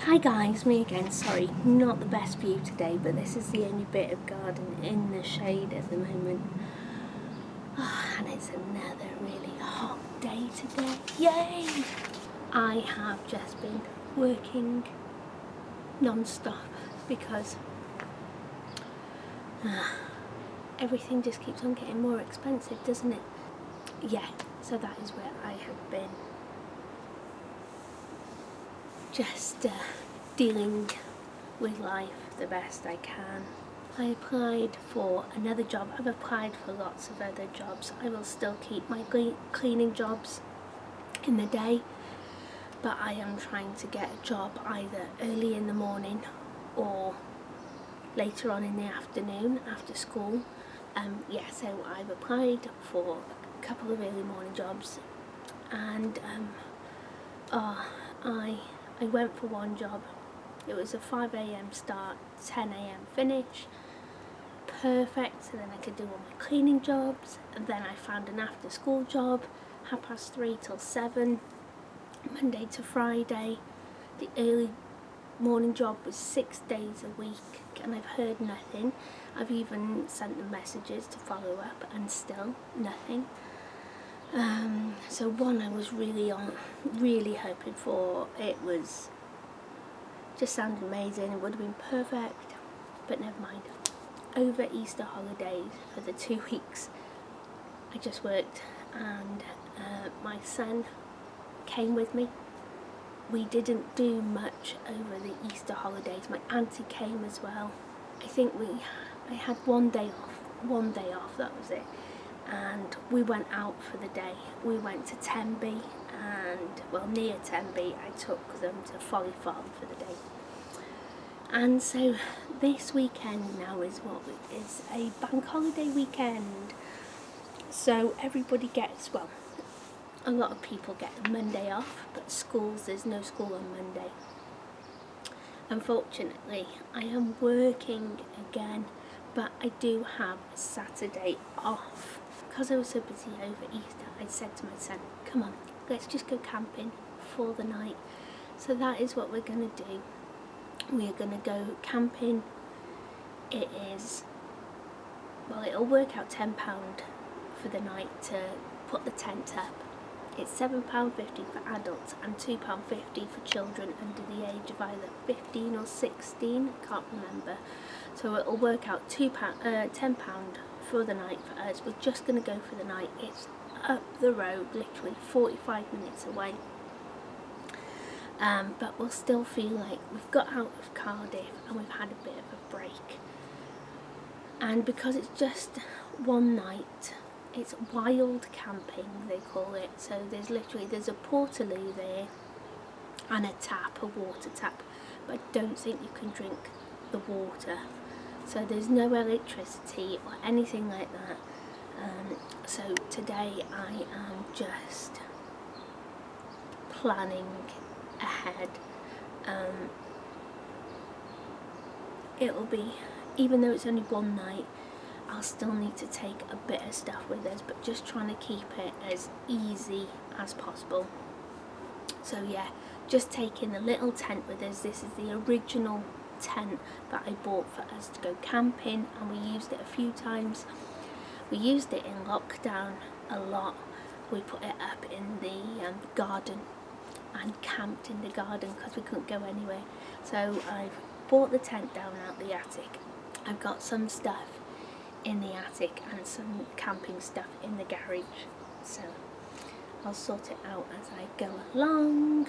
Hi guys, me again. Sorry, not the best view today, but this is the only bit of garden in the shade at the moment. And it's another really hot day today. Yay! I have just been working non-stop because everything just keeps on getting more expensive, doesn't it? Yeah, so that is where I have been. Just dealing with life the best I can. I applied for another job. I've applied for lots of other jobs. I will still keep my cleaning jobs in the day, but I am trying to get a job either early in the morning or later on in the afternoon after school. So I've applied for a couple of early morning jobs, and I went for one job. It was a 5 a.m. start, 10 a.m. finish. Perfect, so then I could do all my cleaning jobs. And then I found an after school job, 3:30 till 7, Monday to Friday. The early morning job was 6 days a week, and I've heard nothing. I've even sent them messages to follow up, and still nothing. So one I was really hoping for. It was just sounded amazing. It would have been perfect, but never mind. Over Easter holidays, for the 2 weeks I just worked, and my son came with me. We didn't do much over the Easter holidays. My auntie came as well. I think I had one day off, that was it. And we went out for the day. We went to Tenby, and near Tenby, I took them to Folly Farm for the day. And so this weekend now is a bank holiday weekend. So everybody gets, a lot of people get the Monday off, but there's no school on Monday. Unfortunately, I am working again, but I do have Saturday off. Because I was so busy over Easter, I said to my son, come on, let's just go camping for the night. So that is what we're going to do. We are going to go camping. It'll work out £10 for the night to put the tent up. It's £7.50 for adults and £2.50 for children under the age of either 15 or 16, can't remember. So it'll work out £10 for the night for us. We're just going to go for the night. It's up the road, literally 45 minutes away. But we'll still feel like we've got out of Cardiff and we've had a bit of a break. And because it's just one night, it's wild camping, they call it. So there's a portaloo there and a water tap, but I don't think you can drink the water. So there's no electricity or anything like that. So today I am just planning ahead. It'll be, even though it's only one night, I'll still need to take a bit of stuff with us, but just trying to keep it as easy as possible. So yeah, just taking the little tent with us. This is the original tent that I bought for us to go camping, and we used it a few times. We used it in lockdown a lot. We put it up in the garden and camped in the garden because we couldn't go anywhere. So I've brought the tent down out the attic. I've got some stuff in the attic and some camping stuff in the garage, so I'll sort it out as I go along.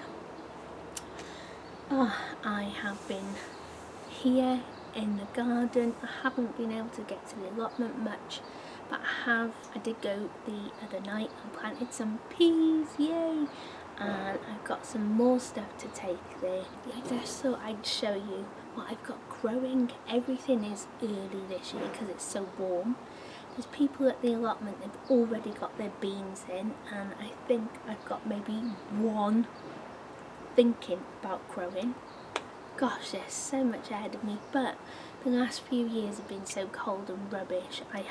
I have been here in the garden. I haven't been able to get to the allotment much, but I did go the other night and planted some peas, yay! And I've got some more stuff to take there. I just thought I'd show you what I've got growing. Everything is early this year because it's so warm. There's people at the allotment, they've already got their beans in, and I think I've got maybe one thinking about growing. Gosh, there's so much ahead of me, but the last few years have been so cold and rubbish. I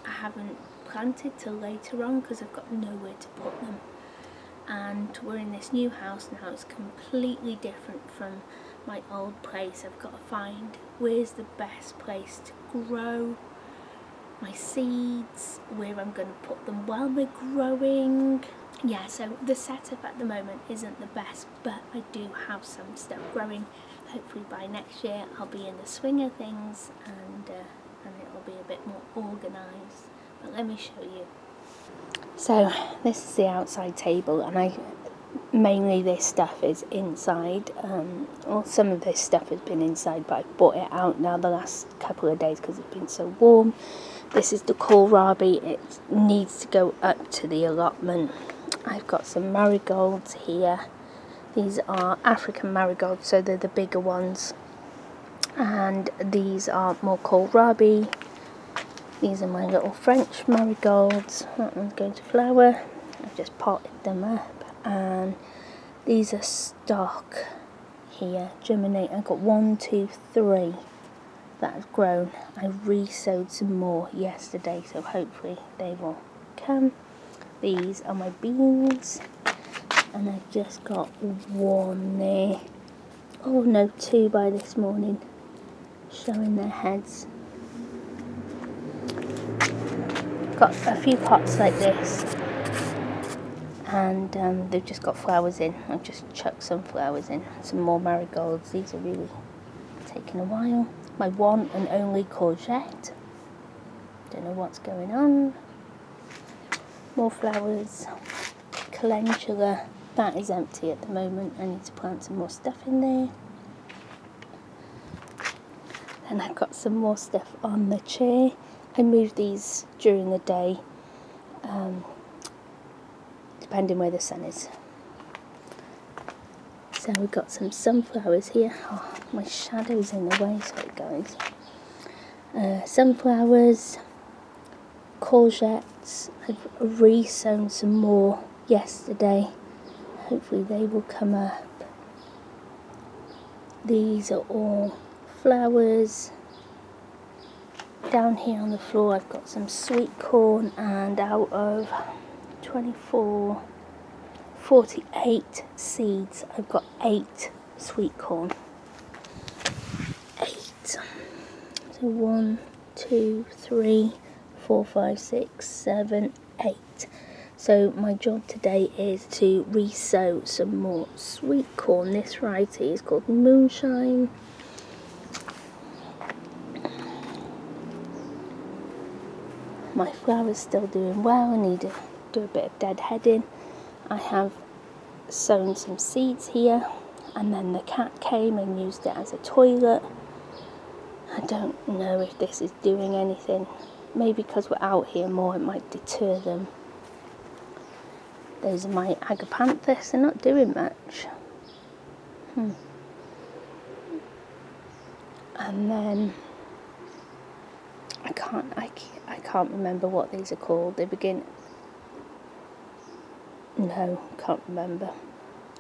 haven't planted till later on because I've got nowhere to put them. and we're in this new house now. It's completely different from my old place. I've got to find where's the best place to grow my seeds, where I'm going to put them while they're growing. Yeah, so the setup at the moment isn't the best, but I do have some stuff growing. Hopefully by next year I'll be in the swing of things, and it'll be a bit more organised. But let me show you. So this is the outside table, and mainly this stuff is inside. Well, some of this stuff has been inside, but I've brought it out now the last couple of days because it's been so warm. This is the kohlrabi. It needs to go up to the allotment. I've got some marigolds here. These are African marigolds, so they're the bigger ones. And these are more kohlrabi. These are my little French marigolds. That one's going to flower. I've just potted them up. And these are stock here, germinate. I've got 1, 2, 3 that have grown. I re-sowed some more yesterday, so hopefully they will come. These are my beans, and I've just got 1 there. Oh no, 2 by this morning, showing their heads. Got a few pots like this, and they've just got flowers in. I've just chucked some flowers in, some more marigolds. These are really taking a while. My one and only courgette. Don't know what's going on. More flowers. Calendula. That is empty at the moment. I need to plant some more stuff in there. Then I've got some more stuff on the chair. I move these during the day, depending where the sun is. So we've got some sunflowers here. Oh, my shadow's in the way, sorry guys. Sunflowers, courgettes. I've re-sown some more yesterday. Hopefully they will come up. These are all flowers. Down here on the floor I've got some sweet corn, and out of 48 seeds, I've got 8 sweet corn. 8. So 1, 2, 3, 4, 5, 6, 7, 8. So my job today is to re-sow some more sweet corn. This variety is called Moonshine. My flower's still doing well. I need to do a bit of deadheading. I have sown some seeds here, and then the cat came and used it as a toilet. I don't know if this is doing anything. Maybe because we're out here more, it might deter them. Those are my agapanthus. They're not doing much. And then I can't remember what these are called. They begin. No, can't remember.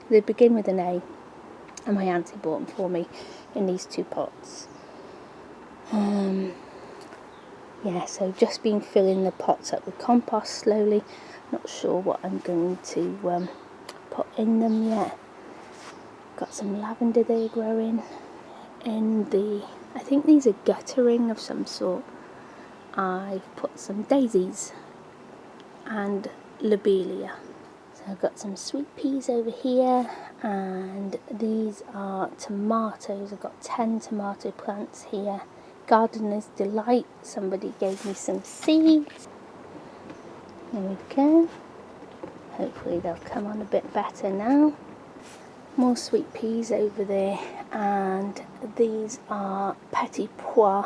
They begin with an A, and my auntie bought them for me in these 2 pots. Yeah, so just been filling the pots up with compost slowly. Not sure what I'm going to put in them yet. Got some lavender there growing. I think these are guttering of some sort. I've put some daisies and lobelia. So I've got some sweet peas over here, and these are tomatoes. I've got 10 tomato plants here. Gardener's Delight. Somebody gave me some seeds. There we go. Hopefully they'll come on a bit better now. More sweet peas over there, and these are petit pois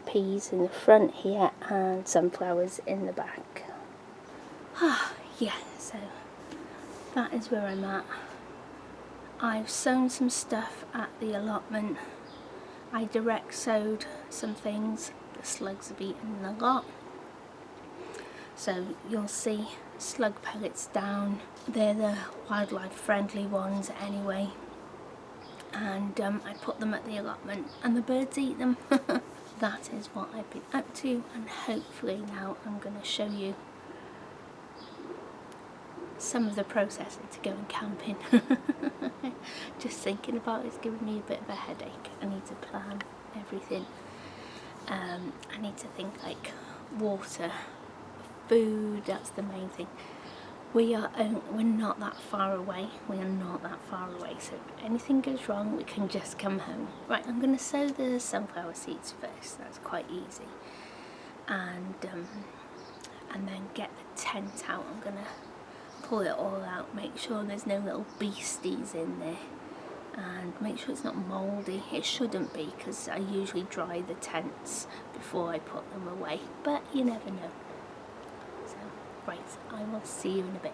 peas in the front here, and sunflowers in the back. Yeah, so that is where I'm at. I've sown some stuff at the allotment. I direct sowed some things. The slugs have eaten a lot. So you'll see slug pellets down. They're the wildlife friendly ones anyway. And I put them at the allotment and the birds eat them. That is what I've been up to, and hopefully now I'm going to show you some of the process into going camping. Just thinking about it's giving me a bit of a headache. I need to plan everything. I need to think like water, food, that's the main thing. We're not that far away. We are not that far away. So if anything goes wrong, we can just come home. Right, I'm going to sow the sunflower seeds first. That's quite easy. And then get the tent out. I'm going to pull it all out, make sure there's no little beasties in there, and make sure it's not mouldy. It shouldn't be, because I usually dry the tents before I put them away, but you never know. So, right, I will see you in a bit.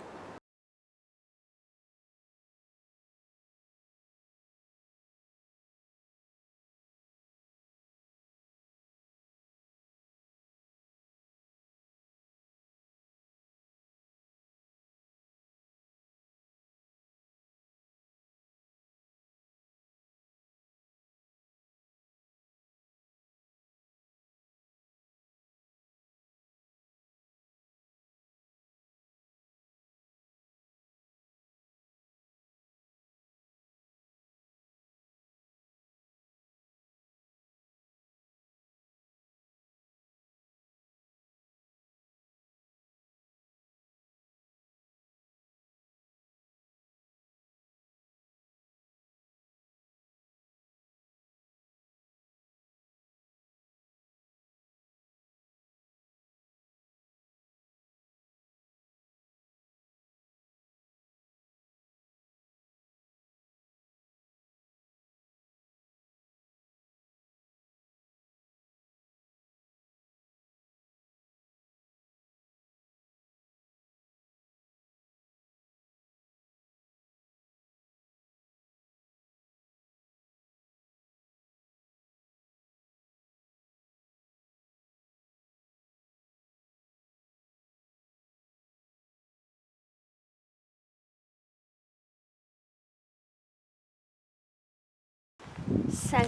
So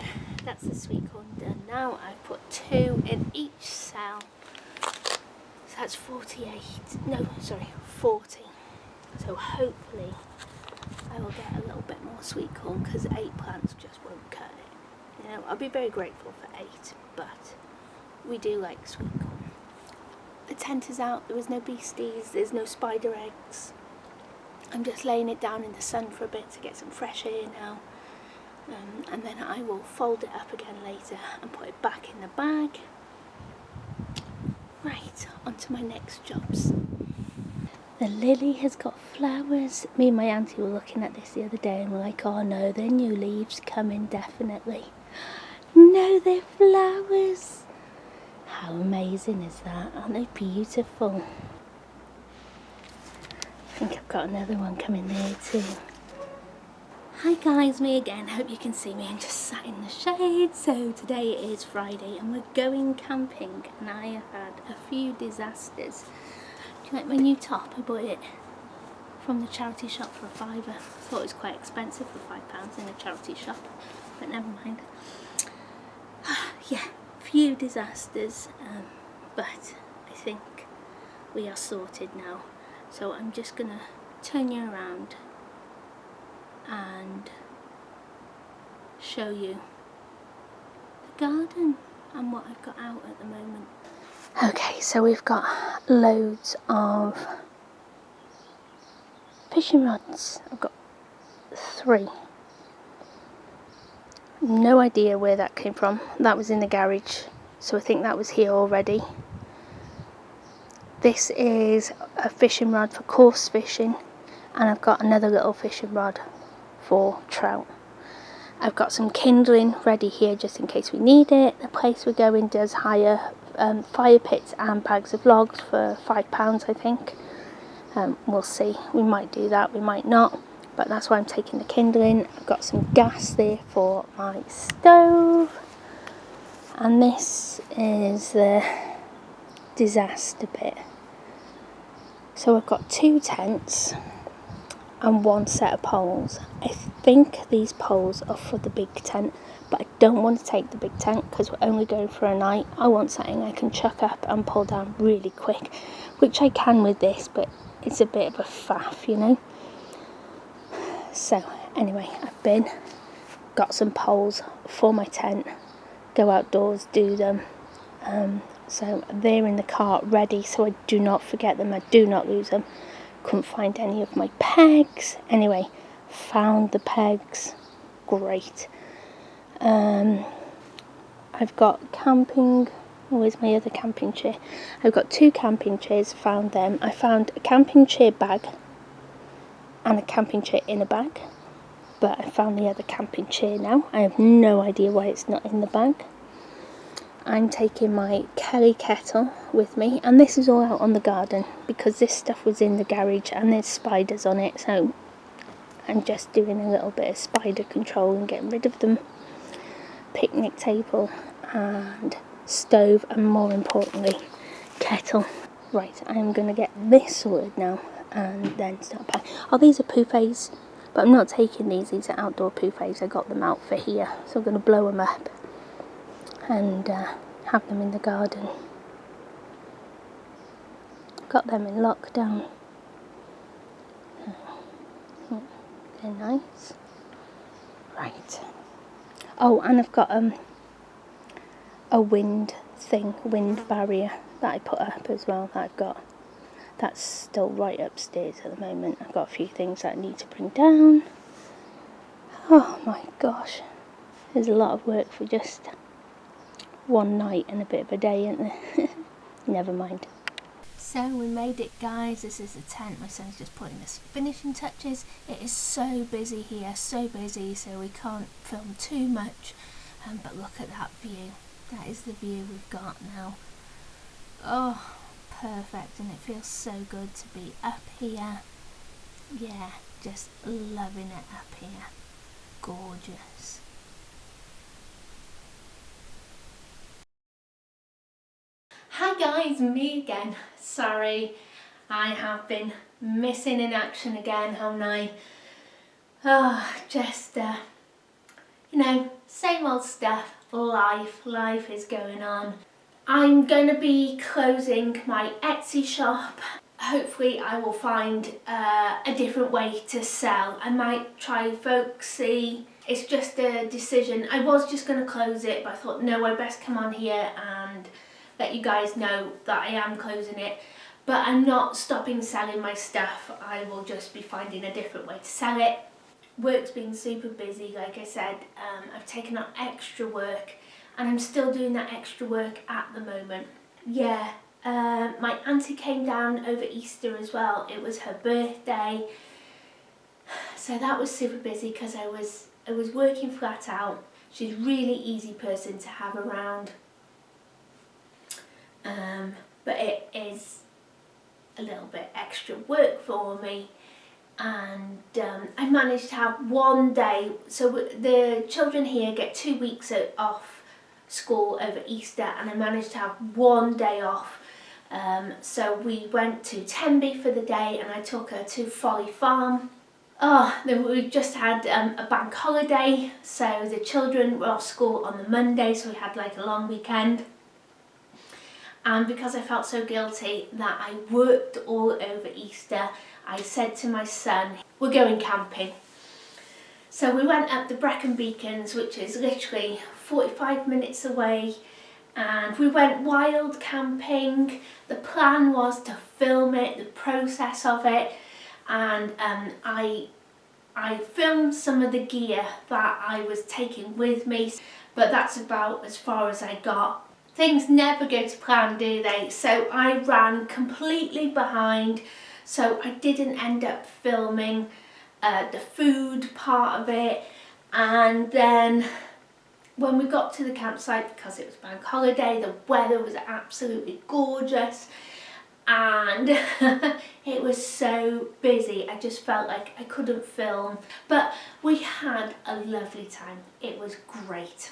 that's the sweet corn done. Now I've put 2 in each cell. So that's 48. No, sorry, 40. So hopefully I will get a little bit more sweet corn, because 8 plants just won't cut it. You know, I'll be very grateful for 8, but we do like sweet corn. The tent is out. There was no beasties. There's no spider eggs. I'm just laying it down in the sun for a bit to get some fresh air now. And then I will fold it up again later and put it back in the bag. Right, on to my next jobs. The lily has got flowers. Me and my auntie were looking at this the other day and we're like, oh no, they're new leaves coming definitely. No, they're flowers. How amazing is that? Aren't they beautiful? I think I've got another one coming there too. Hi guys, me again. Hope you can see me. I'm just sat in the shade. So today is Friday and we're going camping, and I have had a few disasters. Do you like my new top? I bought it from the charity shop for £5. I thought it was quite expensive for £5 in a charity shop, but never mind. Yeah, few disasters, but I think we are sorted now. So I'm just gonna turn you around and show you the garden and what I've got out at the moment. Okay, so we've got loads of fishing rods. I've got 3. No idea where that came from. That was in the garage, so I think that was here already. This is a fishing rod for coarse fishing, and I've got another little fishing rod for trout. I've got some kindling ready here just in case we need it. The place we're going does hire fire pits and bags of logs for £5, I think. We'll see. We might do that, we might not, but that's why I'm taking the kindling. I've got some gas there for my stove, and this is the disaster bit. So I've got 2 tents and 1 set of poles. I think these poles are for the big tent, but I don't want to take the big tent because we're only going for a night. I want something I can chuck up and pull down really quick, which I can with this, but it's a bit of a faff, you know. So anyway, I've got some poles for my tent, go outdoors, do them. So they're in the cart ready, so I do not forget them, I do not lose them. Couldn't find any of my pegs. Anyway, found the pegs. Great. I've got camping. Where's my other camping chair? I've got 2 camping chairs, found them. I found a camping chair bag and a camping chair in a bag, but I found the other camping chair now. I have no idea why it's not in the bag. I'm taking my Kelly kettle with me, and this is all out on the garden because this stuff was in the garage and there's spiders on it, so I'm just doing a little bit of spider control and getting rid of them. Picnic table and stove, and more importantly, kettle. Right, I'm going to get this sorted now and then start packing. Oh, these are poufets, but I'm not taking these. These are outdoor poufets. I got them out for here, so I'm going to blow them up and have them in the garden. Got them in lockdown. They're nice. Right. Oh, and I've got a wind barrier that I put up as well, that I've got. That's still right upstairs at the moment. I've got a few things that I need to bring down. Oh my gosh. There's a lot of work for just one night and a bit of a day, isn't there? Never mind. So we made it, guys. This is the tent. My son's just putting the finishing touches. It is so busy here, so busy, so we can't film too much. But look at that view. That is the view we've got now. Oh, perfect. And it feels so good to be up here. Yeah, just loving it up here. Gorgeous. Hi guys, me again. Sorry, I have been missing in action again, haven't I? Oh, just, you know, same old stuff. Life is going on. I'm going to be closing my Etsy shop. Hopefully I will find a different way to sell. I might try Folksy. It's just a decision. I was just going to close it, but I thought, no, I best come on here and let you guys know that I am closing it. But I'm not stopping selling my stuff. I will just be finding a different way to sell it. Work's been super busy, like I said. I've taken on extra work and I'm still doing that extra work at the moment. Yeah, my auntie came down over Easter as well. It was her birthday. So that was super busy because I was working flat out. She's a really easy person to have around. But it is a little bit extra work for me, and I managed to have one day. So the children here get 2 weeks off school over Easter, and I managed to have one day off. So we went to Tenby for the day and I took her to Folly Farm. Oh, then we just had a bank holiday, so the children were off school on the Monday, so we had like a long weekend. And because I felt so guilty that I worked all over Easter, I said to my son, we're going camping. So we went up the Brecon Beacons, which is literally 45 minutes away, and we went wild camping. The plan was to film it, the process of it, and I filmed some of the gear that I was taking with me, but that's about as far as I got. Things never go to plan, do they? So I ran completely behind, so I didn't end up filming the food part of it. And then when we got to the campsite, because it was bank holiday, the weather was absolutely gorgeous and it was so busy. I just felt like I couldn't film, but we had a lovely time. It was great.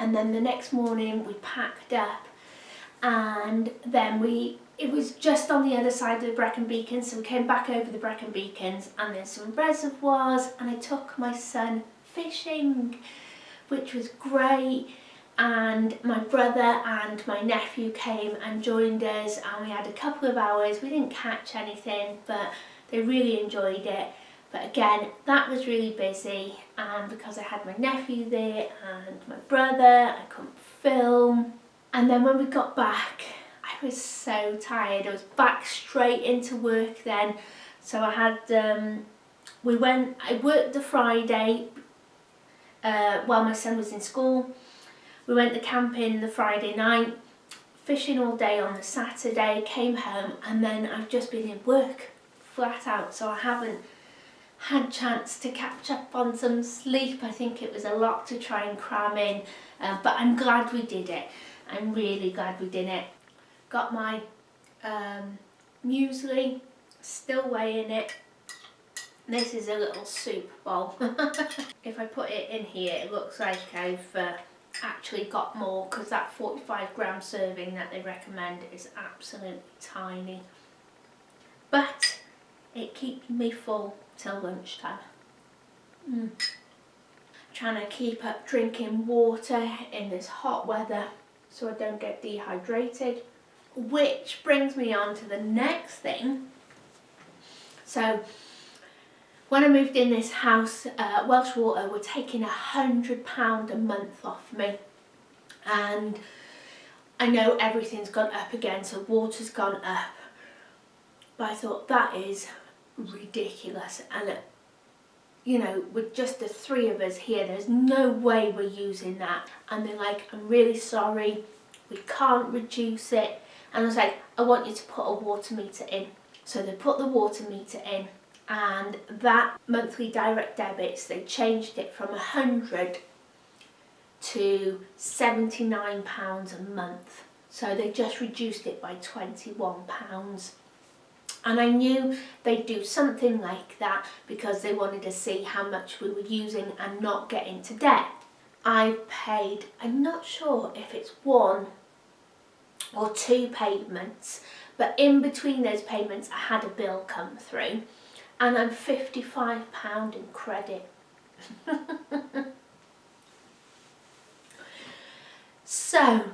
And then the next morning we packed up, and then it was just on the other side of the Brecon Beacons, so we came back over the Brecon Beacons and then some reservoirs, and I took my son fishing, which was great. and my brother and my nephew came and joined us, and we had a couple of hours. We didn't catch anything, but they really enjoyed it. But again, that was really busy, and because I had my nephew there and my brother, I couldn't film. And then when we got back, I was so tired. I was back straight into work then. So I had, I worked the Friday while my son was in school. We went to camping the Friday night, fishing all day on the Saturday, came home, and then I've just been in work flat out. So I haven't had chance to catch up on some sleep. I think it was a lot to try and cram in, but I'm glad we did it. I'm really glad we did it. Got my muesli, still weighing it. This is a little soup bowl. If I put it in here, it looks like I've actually got more, because that 45-gram serving that they recommend is absolutely tiny. But it keeps me full till lunchtime. Trying to keep up drinking water in this hot weather so I don't get dehydrated. Which brings me on to the next thing. So when I moved in this house, Welsh Water were taking £100 a month off me. And I know everything's gone up again, so water's gone up. But I thought that is ridiculous. And you know, with just the 3 of us here, there's no way we're using that. And they're like, I'm really sorry, we can't reduce it. And I was like, I want you to put a water meter in. So they put the water meter in, and that monthly direct debits, they changed it from 100 to £79 a month. So they just reduced it by £21. And I knew they'd do something like that because they wanted to see how much we were using and not get into debt. I've paid, I'm not sure if it's 1 or 2 payments, but in between those payments I had a bill come through, and I'm £55 in credit. So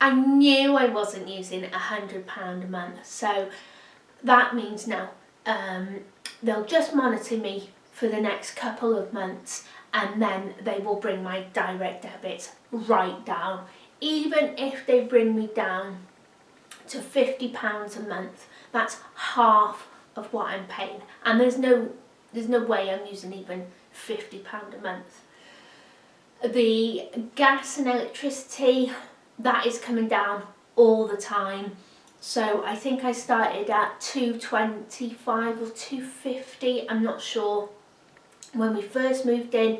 I knew I wasn't using £100 a month, so that means now they'll just monitor me for the next couple of months, and then they will bring my direct debits right down. Even if they bring me down to £50 a month, that's half of what I'm paying, and there's no way I'm using even £50 a month. The gas and electricity, that is coming down all the time. So I think I started at £2.25 or £2.50, I'm not sure. When we first moved in,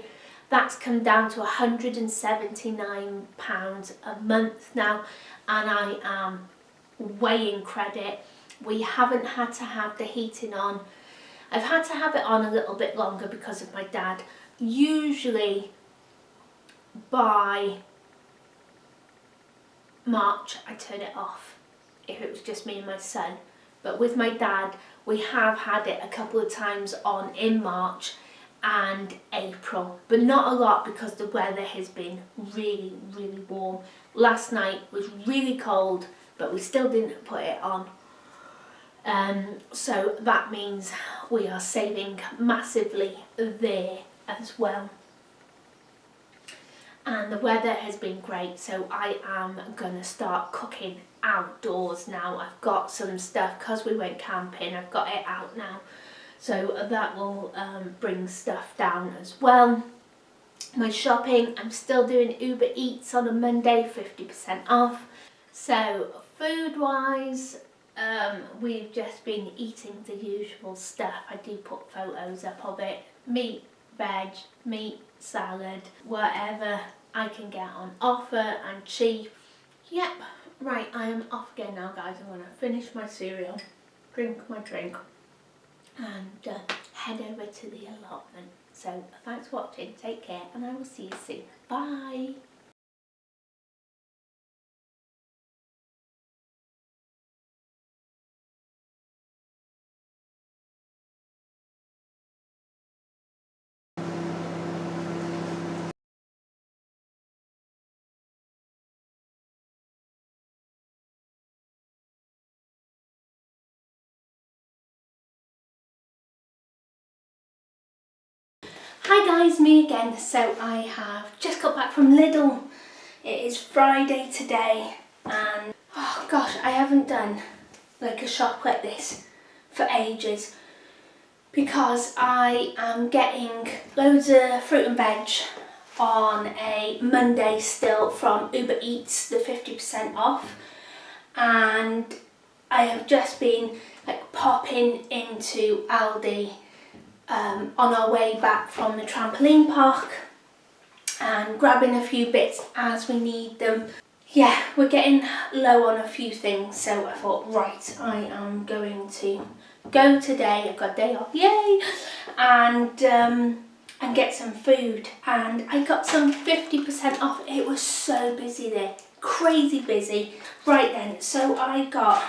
that's come down to £179 a month now, and I am way in credit. We haven't had to have the heating on. I've had to have it on a little bit longer because of my dad. Usually by March I turn it off if it was just me and my son, but with my dad we have had it a couple of times on in March and April, but not a lot because the weather has been really warm. Last night was really cold, but we still didn't put it on. So that means we are saving massively there as well. And the weather has been great, so I am going to start cooking outdoors now. I've got some stuff, because we went camping, I've got it out now. So that will bring stuff down as well. My shopping, I'm still doing Uber Eats on a Monday, 50% off. So food wise, we've just been eating the usual stuff. I do put photos up of it. Meat, veg, meat, salad, whatever I can get on offer and cheap. Yep, right, I am off again now, guys. I'm going to finish my cereal, drink my drink, and head over to the allotment. So thanks for watching, take care, and I will see you soon. Bye! Hi guys, me again. So I have just got back from Lidl. It is Friday today and oh gosh, I haven't done like a shop like this for ages because I am getting loads of fruit and veg on a Monday still from Uber Eats, the 50% off, and I have just been like popping into Aldi on our way back from the trampoline park and grabbing a few bits as we need them. Yeah, we're getting low on a few things, so I thought, right, I am going to go today, I've got a day off, yay, and get some food. And I got some 50% off. It was so busy there, crazy busy. Right then, so I got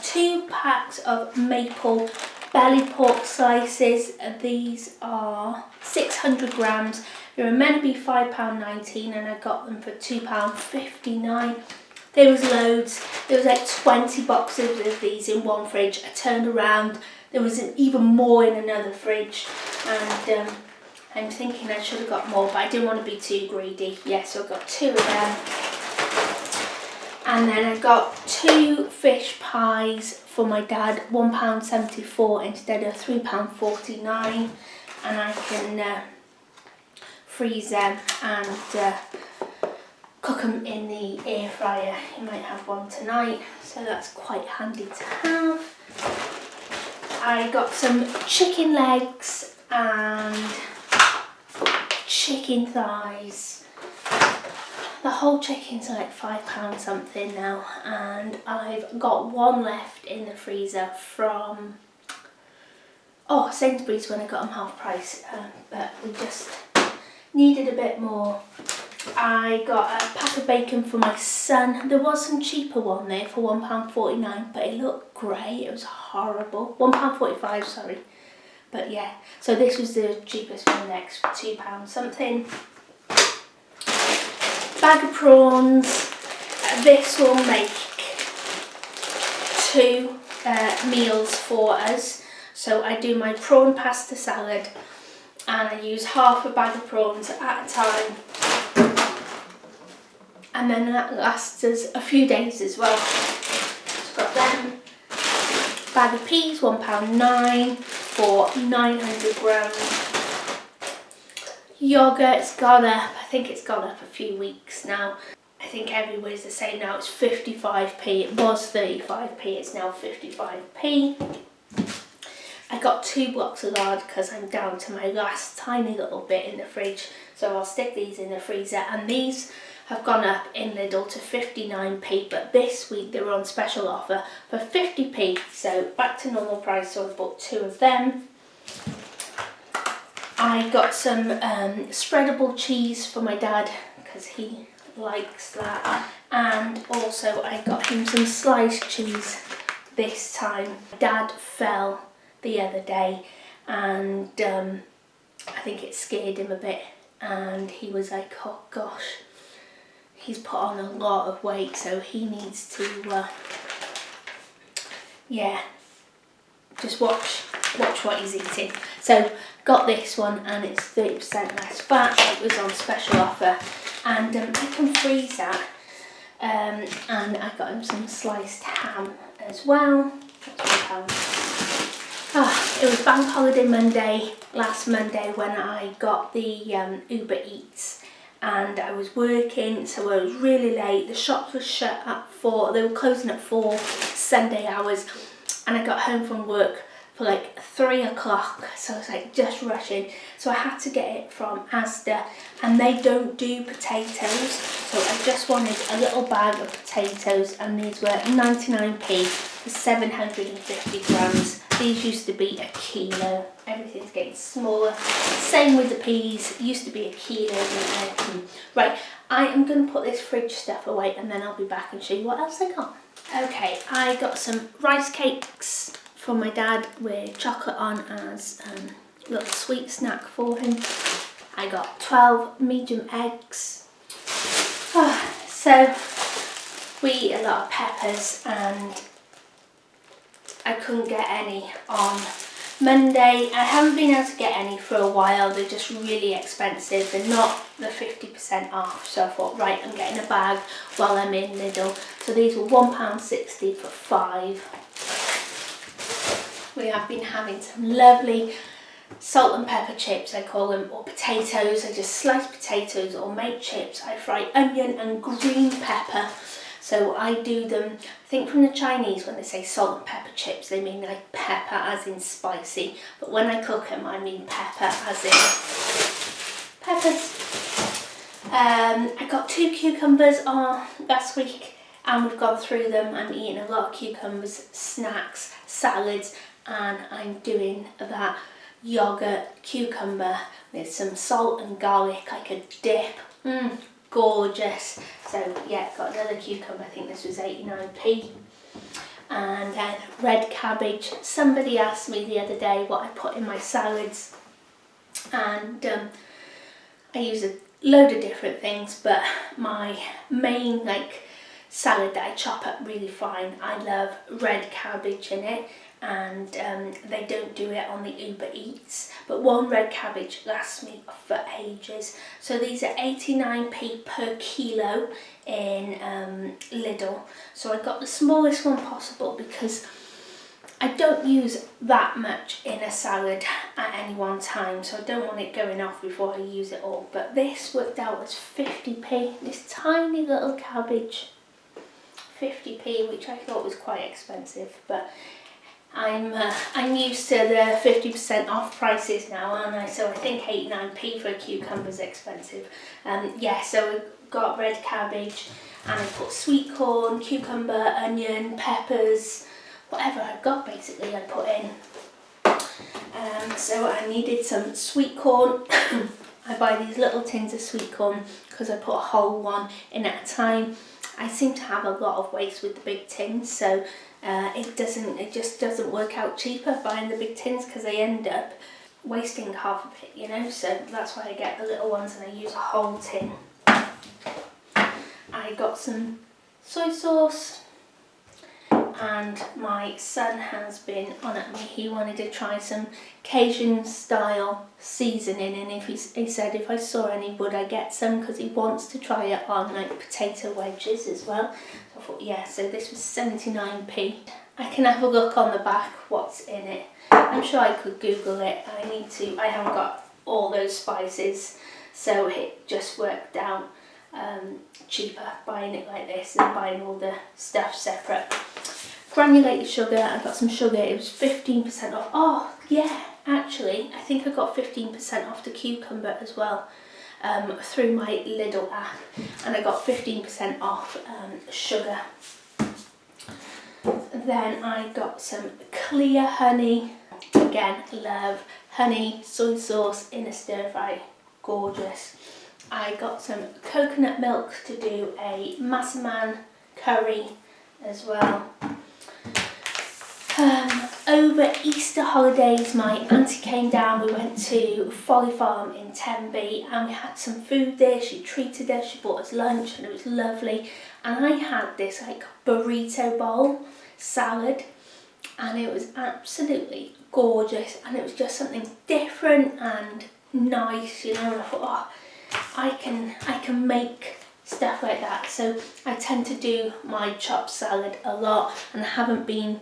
2 packs of maple belly pork slices. These are 600 grams. They were meant to be £5.19 and I got them for £2.59. There was loads. There was like 20 boxes of these in one fridge. I turned around, there was even more in another fridge, and I'm thinking I should have got more, but I didn't want to be too greedy. Yeah, so I got 2 of them. And then I got 2 fish pies for my dad, £1.74 instead of £3.49, and I can freeze them and cook them in the air fryer. You might have one tonight, so that's quite handy to have. I got some chicken legs and chicken thighs. The whole chicken's like £5 something now, and I've got one left in the freezer from Sainsbury's when I got them half price, but we just needed a bit more. I got a pack of bacon for my son. There was some cheaper one there for £1.49, but it looked grey. It was horrible. £1.45, sorry. But yeah, so this was the cheapest one next for £2 something. Bag of prawns. This will make 2 meals for us. So I do my prawn pasta salad and I use half a bag of prawns at a time. And then that lasts us a few days as well. So got them. Bag of peas, £1.09 for 900 grams. Yogurt's gone up. I think it's gone up a few weeks now. I think everywhere's the same now. It's 55p. It was 35p. It's now 55p. I got 2 blocks of lard because I'm down to my last tiny little bit in the fridge. So I'll stick these in the freezer. And these have gone up in Lidl to 59p. But this week they were on special offer for 50p. So back to normal price. So I bought 2 of them. I got some spreadable cheese for my dad because he likes that, and also I got him some sliced cheese this time. Dad fell the other day and I think it scared him a bit, and he was like, oh gosh, he's put on a lot of weight, so he needs to just watch what he's eating. So got this one and it's 30% less fat. It was on special offer, and I can freeze that. And I got him some sliced ham as well. That's £1. It was Bank Holiday Monday, last Monday, when I got the Uber Eats, and I was working, so I was really late. The shops were shut at 4. They were closing at 4 Sunday hours, and I got home from work for like 3 o'clock, so I was like just rushing. So I had to get it from Asda, and they don't do potatoes, so I just wanted a little bag of potatoes, and these were 99p for 750 grams. These used to be a kilo. Everything's getting smaller. Same with the peas. Used to be a kilo, didn't they? Right, I am going to put this fridge stuff away and then I'll be back and show you what else I got. Okay, I got some rice cakes for my dad with chocolate on as a little sweet snack for him. I got 12 medium eggs. So we eat a lot of peppers and I couldn't get any on Monday, I haven't been able to get any for a while. They're just really expensive. They're not the 50% off. So I thought, right, I'm getting a bag while I'm in Lidl. So these were £1.60 for 5. We have been having some lovely salt and pepper chips, I call them, or potatoes. I just slice potatoes or make chips. I fry onion and green pepper. So I do them, I think from the Chinese, when they say salt and pepper chips, they mean like pepper as in spicy. But when I cook them, I mean pepper as in peppers. I got 2 cucumbers last week and we've gone through them. I'm eating a lot of cucumbers, snacks, salads, and I'm doing that yogurt cucumber with some salt and garlic, like a dip. Gorgeous. So yeah, got another cucumber. I think this was 89p. And then red cabbage. Somebody asked me the other day what I put in my salads, and I use a load of different things, but my main salad that I chop up really fine, I love red cabbage in it. And they don't do it on the Uber Eats, but one red cabbage lasts me for ages. So these are 89p per kilo in Lidl. So I got the smallest one possible because I don't use that much in a salad at any one time, so I don't want it going off before I use it all. But this worked out as 50p, this tiny little cabbage, 50p, which I thought was quite expensive, but I'm used to the 50% off prices now, aren't I? So I think 89p for a cucumber is expensive. Yeah, so we got red cabbage, and I put sweet corn, cucumber, onion, peppers, whatever I got basically I put in. So I needed some sweet corn. I buy these little tins of sweet corn because I put a whole one in at a time. I seem to have a lot of waste with the big tins, so it just doesn't work out cheaper buying the big tins because I end up wasting half of it, you know, so that's why I get the little ones and I use a whole tin. I got some soy sauce, and my son has been on at me. He wanted to try some Cajun style seasoning, and he said if I saw any would I get some, because he wants to try it on like potato wedges as well. So I thought yeah, so this was 79p. I can have a look on the back what's in it. I'm sure I could Google it. I haven't got all those spices, so it just worked out cheaper buying it like this than buying all the stuff separate. Granulated sugar, I got some sugar, it was 15% off. Oh yeah, actually I think I got 15% off the cucumber as well through my Lidl app, and I got 15% off sugar. Then I got some clear honey. Again, love honey, soy sauce in a stir fry, gorgeous. I got some coconut milk to do a massaman curry as well. Over Easter holidays, my auntie came down. We went to Folly Farm in Tenby and we had some food there. She treated us, she bought us lunch, and it was lovely. And I had this like burrito bowl salad, and it was absolutely gorgeous, and it was just something different and nice, you know. And I thought, oh, I can make stuff like that. So I tend to do my chopped salad a lot, and I haven't been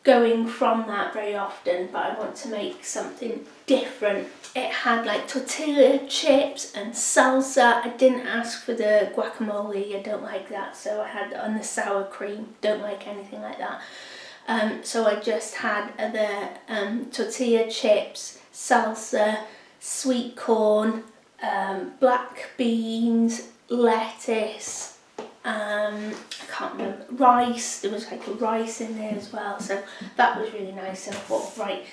going from that very often, but I want to make something different. It had like tortilla chips and salsa. I didn't ask for the guacamole, I don't like that, so I had on the sour cream, don't like anything like that. So I just had the tortilla chips, salsa, sweet corn, black beans, lettuce, I can't remember, rice. There was like a rice in there as well, so that was really nice. And I thought, right,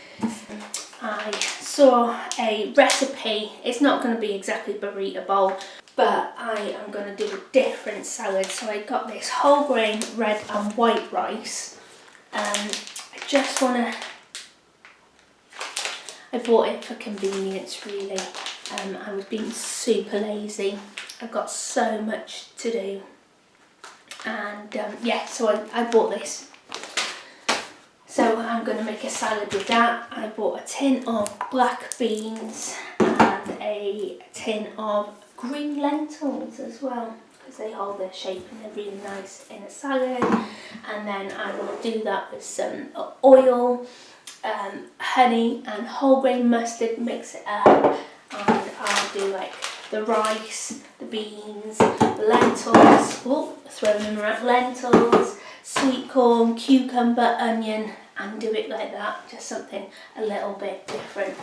I saw a recipe. It's not going to be exactly burrito bowl, but I am going to do a different salad. So I got this whole grain red and white rice. I just want to, I bought it for convenience really. I was being super lazy. I've got so much to do. And yeah, so I bought this. So I'm going to make a salad with that. I bought a tin of black beans and a tin of green lentils as well, because they hold their shape and they're really nice in a salad. And then I will do that with some oil, honey and whole grain mustard, mix it up, and I'll do like the rice, the beans, the lentils, throwing them around, lentils, sweet corn, cucumber, onion, and do it like that, just something a little bit different.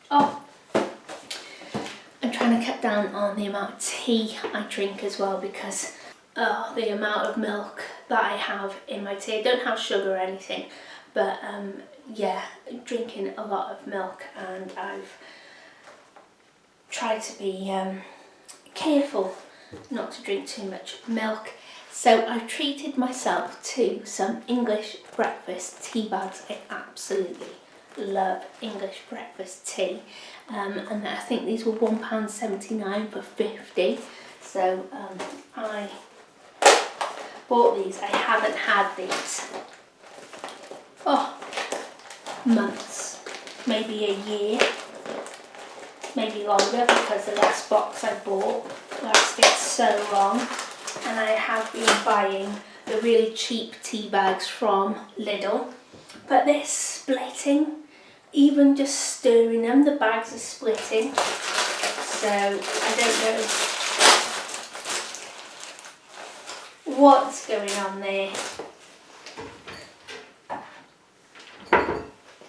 Oh, I'm trying to cut down on the amount of tea I drink as well, because the amount of milk that I have in my tea. I don't have sugar or anything, but yeah, drinking a lot of milk, and I've tried to be careful not to drink too much milk. So I've treated myself to some English breakfast tea bags. I absolutely love English breakfast tea, and I think these were £1.79 for 50. So I bought these. I haven't had these months, maybe a year, maybe longer, because the last box I bought lasted so long. And I have been buying the really cheap tea bags from Lidl, but they're splitting. Even just stirring them, the bags are splitting. So I don't know what's going on there.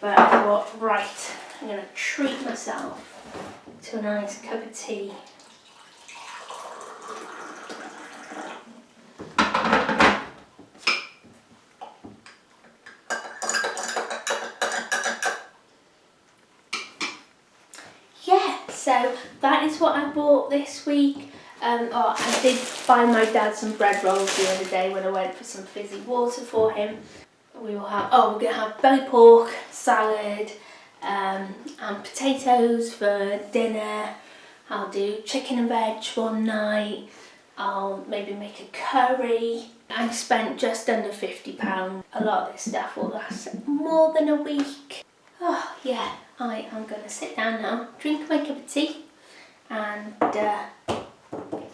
But I thought, right, I'm going to treat myself to a nice cup of tea. So that is what I bought this week. I did buy my dad some bread rolls the other day when I went for some fizzy water for him. We will have, we're going to have belly pork, salad, and potatoes for dinner. I'll do chicken and veg one night. I'll maybe make a curry. I spent just under £50. A lot of this stuff will last more than a week. Oh yeah, I am going to sit down now, drink my cup of tea, and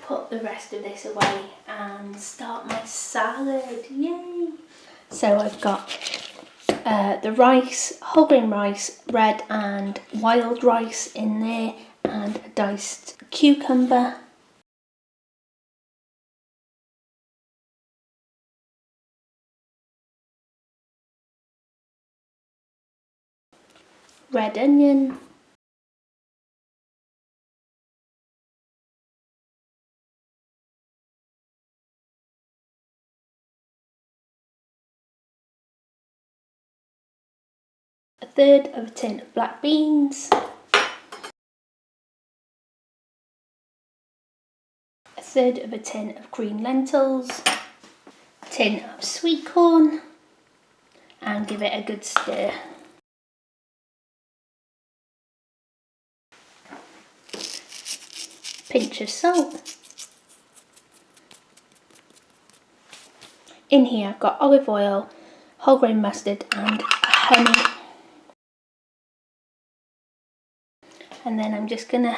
put the rest of this away and start my salad. Yay! So I've got the rice, whole grain rice, red and wild rice in there, and a diced cucumber. Red onion, a third of a tin of black beans, a third of a tin of green lentils, a tin of sweet corn, and give it a good stir. Pinch of salt. In here I've got olive oil, whole grain mustard and honey. And then I'm just going to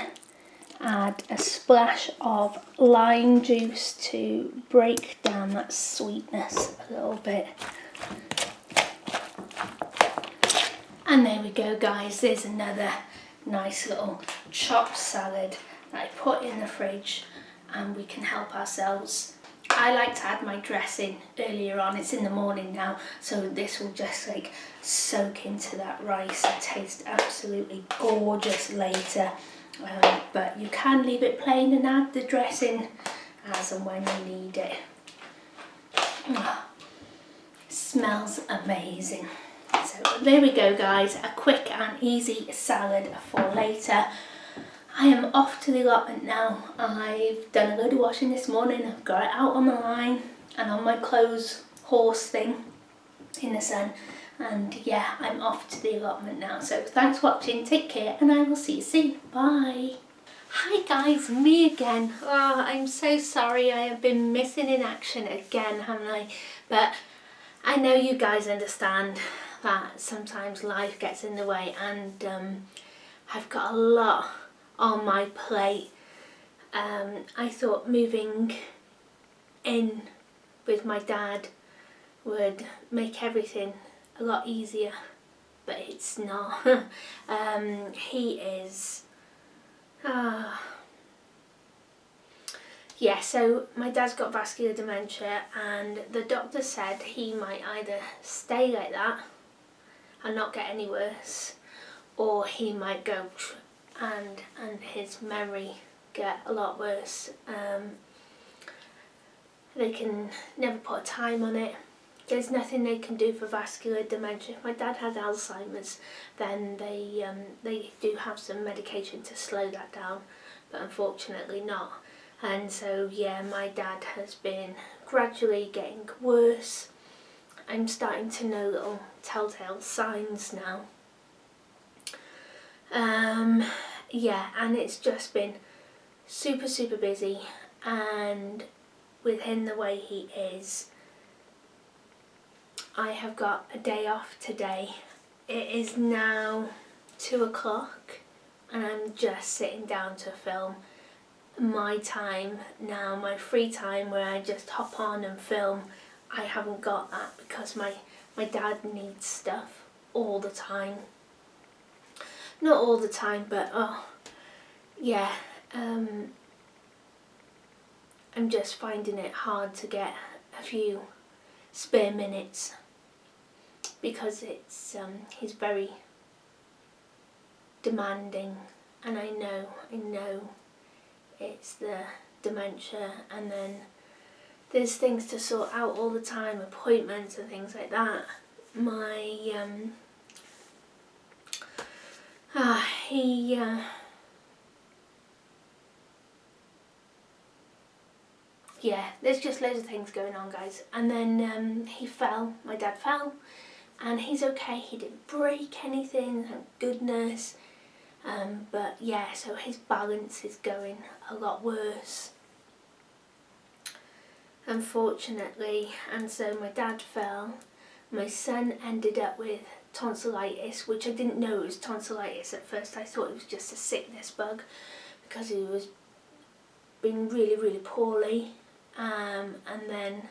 add a splash of lime juice to break down that sweetness a little bit. And there we go, guys, there's another nice little chopped salad that I put in the fridge, and we can help ourselves. I like to add my dressing earlier on. It's in the morning now, so this will just like soak into that rice and taste absolutely gorgeous later. But you can leave it plain and add the dressing as and when you need it. Smells amazing. So there we go, guys, a quick and easy salad for later. I am off to the allotment now. I've done a load of washing this morning. I've got it out on the line and on my clothes horse thing in the sun. And yeah, I'm off to the allotment now. So thanks for watching, take care, and I will see you soon. Bye. Hi guys, me again. Oh, I'm so sorry I have been missing in action again, haven't I? But I know you guys understand that sometimes life gets in the way, and I've got a lot on my plate. I thought moving in with my dad would make everything a lot easier, but it's not. He is... Yeah, so my dad's got vascular dementia, and the doctor said he might either stay like that and not get any worse, or he might go and his memory get a lot worse. They can never put a time on it. There's nothing they can do for vascular dementia. If my dad had Alzheimer's, then they do have some medication to slow that down, but unfortunately not. And so yeah, my dad has been gradually getting worse. I'm starting to know little telltale signs now. Yeah, and it's just been super busy, and with him the way he is, I have got a day off today. It is now 2 o'clock and I'm just sitting down to film. My time now, my free time where I just hop on and film, I haven't got that because my dad needs stuff all the time. Not all the time, but yeah, I'm just finding it hard to get a few spare minutes because it's he's very demanding, and I know it's the dementia, and then there's things to sort out all the time, appointments and things like that. Yeah, there's just loads of things going on, guys. And then he fell, my dad fell, and he's okay, he didn't break anything, thank goodness. But yeah, so his balance is going a lot worse, unfortunately. And so my dad fell, my son ended up with tonsillitis, which I didn't know it was tonsillitis at first. I thought it was just a sickness bug because he was been really poorly, and then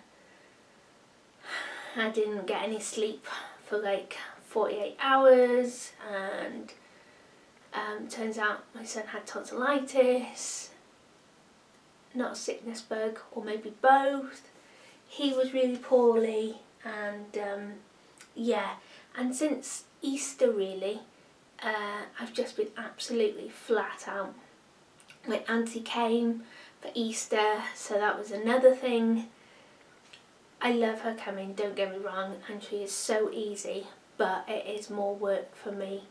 I didn't get any sleep for like 48 hours, and turns out my son had tonsillitis, not a sickness bug, or maybe both. He was really poorly, and yeah, and since Easter really, I've just been absolutely flat out. My auntie came for Easter, so that was another thing. I love her coming, don't get me wrong, and she is so easy, but it is more work for me.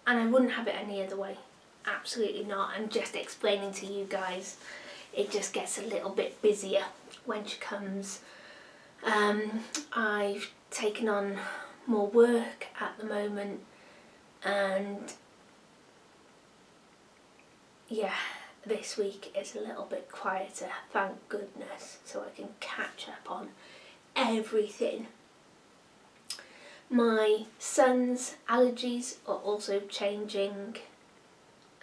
And I wouldn't have it any other way. Absolutely not. I'm just explaining to you guys. It just gets a little bit busier when she comes. I've taken on more work at the moment, and yeah, this week is a little bit quieter, thank goodness, so I can catch up on everything. My son's allergies are also changing,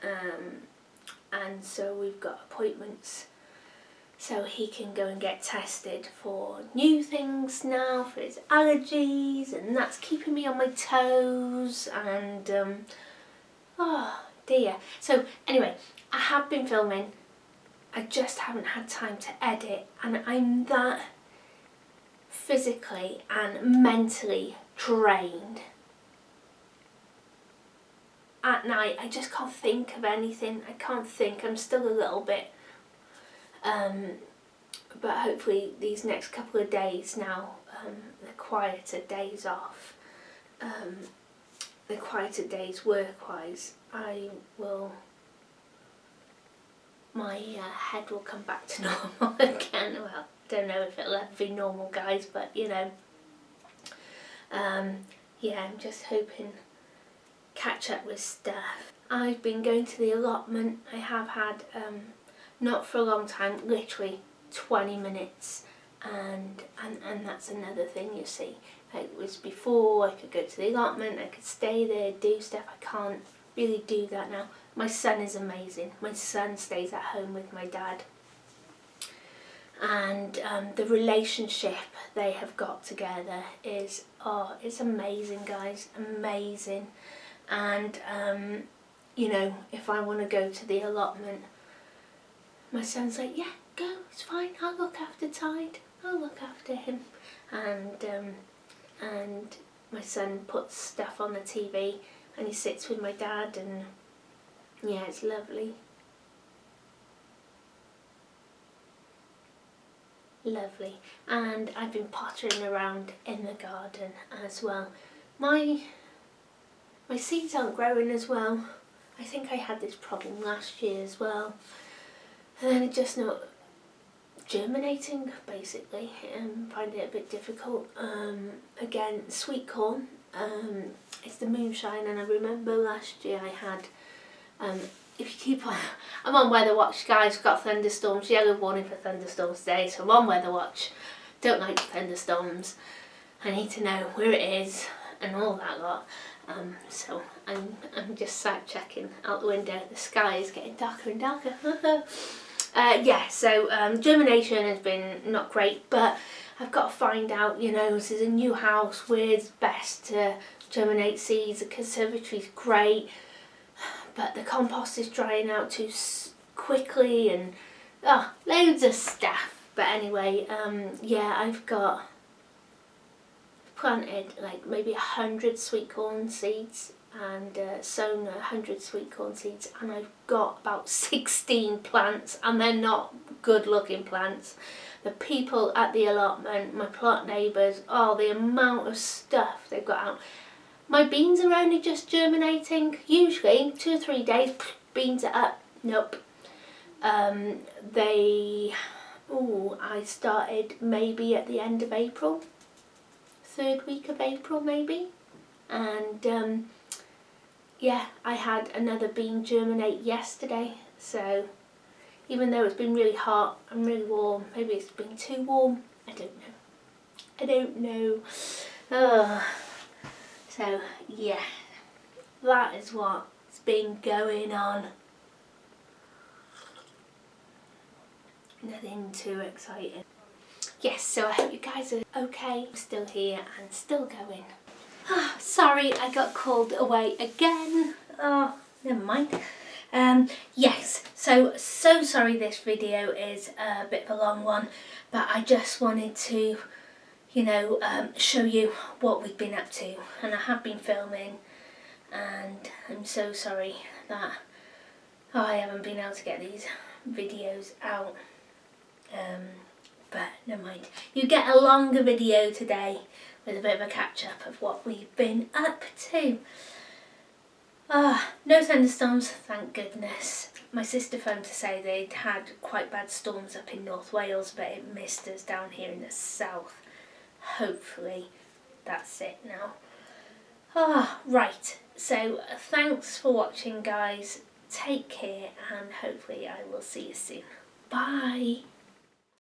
and so we've got appointments so he can go and get tested for new things now for his allergies, and that's keeping me on my toes, and oh dear. So anyway, I have been filming, I just haven't had time to edit, and I'm that physically and mentally drained. At night I just can't think of anything. I can't think. I'm still a little bit but hopefully these next couple of days now, the quieter days off, the quieter days work-wise, my head will come back to normal again. Well, don't know if it'll ever be normal, guys, but you know, yeah, I'm just hoping catch up with stuff. I've been going to the allotment. I have had, not for a long time, literally 20 minutes, and that's another thing, you see. Like, it was before I could go to the allotment, I could stay there, do stuff. I can't really do that now. My son is amazing. My son stays at home with my dad, and the relationship they have got together is, oh, it's amazing, guys, amazing. And you know, if I want to go to the allotment, my son's like, yeah, go, it's fine, I'll look after Tide, I'll look after him. And my son puts stuff on the TV and he sits with my dad, and yeah, it's lovely. Lovely. And I've been pottering around in the garden as well. My seeds aren't growing as well. I think I had this problem last year as well. And then it just not germinating, basically, and finding it a bit difficult. Again, sweet corn, it's the moonshine, and I remember last year I had, if you keep on, I'm on weather watch, guys. We've got thunderstorms, yellow warning for thunderstorms today, so I'm on weather watch. Don't like thunderstorms. I need to know where it is and all that lot. So I'm just sat checking out the window. The sky is getting darker and darker. Yeah, so germination has been not great, but I've got to find out, you know, this is a new house, where's best to germinate seeds. The conservatory's great, but the compost is drying out too quickly, and loads of stuff. But anyway, yeah, I've got planted like maybe 100 sweet corn seeds and sown 100 sweet corn seeds, and I've got about 16 plants, and they're not good looking plants. The people at the allotment, my plot neighbours, oh, the amount of stuff they've got out. My beans are only just germinating. Usually 2 or 3 days, beans are up. Nope. I started maybe at the end of April, 3rd week of April maybe, and yeah, I had another bean germinate yesterday. So even though it's been really hot and really warm, maybe it's been too warm, I don't know. So yeah, that is what's been going on. Nothing too exciting. Yes, so I hope you guys are okay. I'm still here and still going. Sorry, I got called away again. Oh, never mind. Yes, so sorry this video is a bit of a long one, but I just wanted to, you know, show you what we've been up to, and I have been filming, and I'm so sorry that I haven't been able to get these videos out. But never mind. You get a longer video today with a bit of a catch up of what we've been up to. No thunderstorms, thank goodness. My sister phoned to say they'd had quite bad storms up in North Wales, but it missed us down here in the south. Hopefully that's it now. Right, so thanks for watching, guys. Take care, and hopefully I will see you soon. Bye.